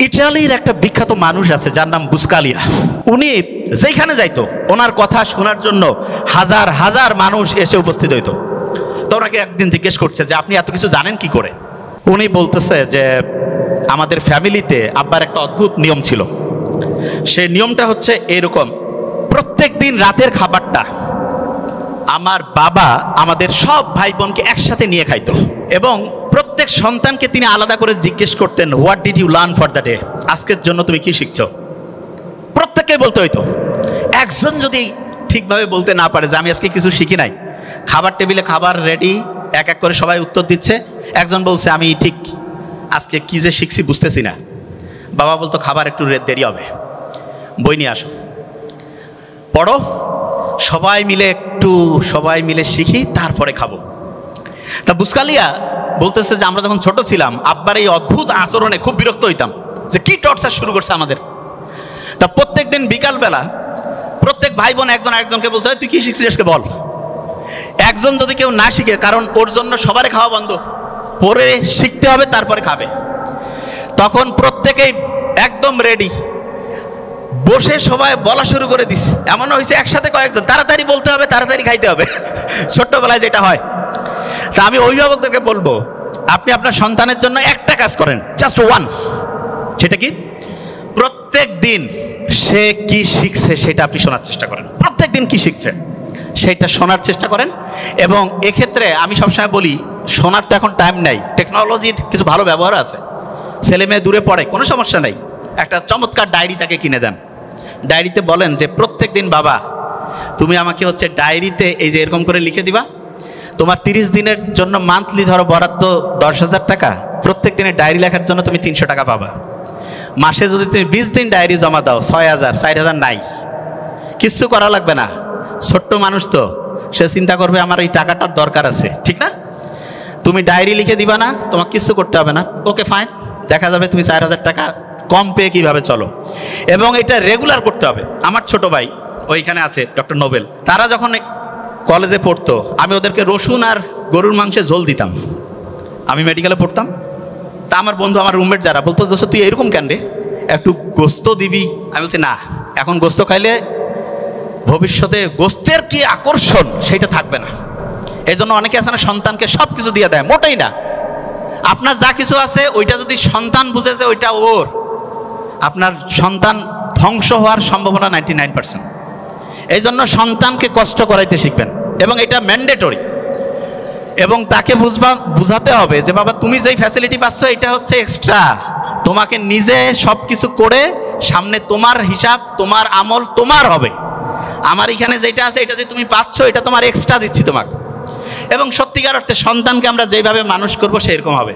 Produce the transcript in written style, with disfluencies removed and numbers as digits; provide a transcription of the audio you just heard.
ইটালির একটা বিখ্যাত মানুষ আছে যার নাম বুসকালিয়া। উনি যেখানে যাইতো ওনার কথা শোনার জন্য হাজার হাজার মানুষ এসে উপস্থিত হইতো। তো ওনাকে একদিন জিজ্ঞেস করছে যে আপনি এত কিছু জানেন কি করে? উনি বলতেছে যে আমাদের ফ্যামিলিতে আব্বার একটা অদ্ভুত নিয়ম ছিল। সেই নিয়মটা হচ্ছে এরকম, প্রত্যেক দিন রাতের খাবারটা আমার বাবা আমাদের সব ভাই বোনকে একসাথে নিয়ে খাইতো এবং প্রত্যেক সন্তানকে তিনি আলাদা করে জিজ্ঞেস করতেন, what did you learn for the day? আজকের জন্য তুমি কি শিখছো? প্রত্যেককে বলতে হইতো। একজন যদি ঠিকভাবে বলতে না পারে যে আমি আজকে কিছু শিখি নাই, খাবার টেবিলে খাবার রেডি, এক এক করে সবাই উত্তর দিচ্ছে, একজন বলছে আমি ঠিক আজকে কি যে শিখছি বুঝতেছি না, বাবা বলতো খাবার একটু দেরি হবে, বই নিয়ে আসো, পড়ো, সবাই মিলে শিখি, তারপরে খাবো। তা বুসকালিয়া বলতেছে যে আমরা যখন ছোট ছিলাম আব্বার এই অদ্ভুত আচরণে খুব বিরক্ত হইতাম যে কি টর্চার শুরু করছে আমাদের। তা প্রত্যেক দিন বিকালবেলা প্রত্যেক ভাই বোন একজন আরেকজনকে বলছে তুই কি শিখছিস আজকে বল। একজন যদি কেউ না শিখে, কারণ ওর জন্য সবারই খাওয়া বন্ধ, পরে শিখতে হবে তারপরে খাবে, তখন প্রত্যেকেই একদম রেডি বসে সবাই বলা শুরু করে দিছে। এমনও হয়েছে একসাথে কয়েকজন, তাড়াতাড়ি বলতে হবে, তাড়াতাড়ি খাইতে হবে, ছোট্টবেলায় যেটা হয়। তা আমি অভিভাবকদেরকে বলবো আপনি আপনার সন্তানের জন্য একটা কাজ করেন, জাস্ট ওয়ান। সেটা কি? প্রত্যেক দিন সে কি শিখছে সেটা আপনি শোনার চেষ্টা করেন। প্রত্যেক দিন কি শিখছে সেটা শোনার চেষ্টা করেন। এবং এক্ষেত্রে আমি সবসময় বলি শোনার তো এখন টাইম নাই, টেকনোলজির কিছু ভালো ব্যবহার আছে। ছেলে মেয়ে দূরে পড়ে, কোনো সমস্যা নেই, একটা চমৎকার ডায়েরি তাকে কিনে দেন। ডায়েরিতে বলেন যে প্রত্যেক দিন বাবা তুমি আমাকে হচ্ছে ডায়েরিতে এই যে এরকম করে লিখে দিবা, তোমার 30 দিনের জন্য মান্থলি ধরো বরাদ্দ 10,000 টাকা, প্রত্যেক দিনের ডায়েরি লেখার জন্য তুমি 300 টাকা পাবা। মাসে যদি তুমি 20 দিন ডায়েরি জমা দাও 6,000, 4,000 নাই, কিচ্ছু করা লাগবে না। ছোট্ট মানুষ তো, সে চিন্তা করবে আমার এই টাকাটার দরকার আছে, ঠিক না? তুমি ডায়েরি লিখে দিবা না, তোমার কিছু করতে হবে না, ওকে ফাইন, দেখা যাবে তুমি 4,000 টাকা কম পেয়ে কীভাবে চলো। এবং এটা রেগুলার করতে হবে। আমার ছোট ভাই ওইখানে আছে ডক্টর নোবেল, তারা যখন কলেজে পড়তো আমি ওদেরকে রসুন আর গরুর মাংসে ঝোল দিতাম। আমি মেডিকেলে পড়তাম, তা আমার বন্ধু আমার রুমমেট যারা বলতো দোস্ত তুই এরকম কেন রে, একটু গোস্ত দিবি। আমি বলছি না, এখন গোস্ত খাইলে ভবিষ্যতে গোস্তের কি আকর্ষণ সেটা থাকবে না। এই জন্য অনেকে আছে না সন্তানকে সব কিছু দিয়ে দেয়, মোটেই না। আপনার যা কিছু আছে ওইটা যদি সন্তান বুঝেছে ওইটা ওর, আপনার সন্তান ধ্বংস হওয়ার সম্ভাবনা 99%। এই জন্য সন্তানকে কষ্ট করাইতে শিখবেন এবং এটা ম্যান্ডেটরি। এবং তাকে বুঝাতে হবে যে বাবা তুমি যেই ফ্যাসিলিটি পাচ্ছ এটা হচ্ছে এক্সট্রা, তোমাকে নিজে সব কিছু করে সামনে তোমার হিসাব, তোমার আমল তোমার হবে। আমার এখানে যেটা আছে এটা যে তুমি পাচ্ছ এটা তোমার এক্সট্রা দিচ্ছি তোমাকে। এবং সত্যিকার অর্থে সন্তানকে আমরা যেভাবে মানুষ করবো সেরকম হবে।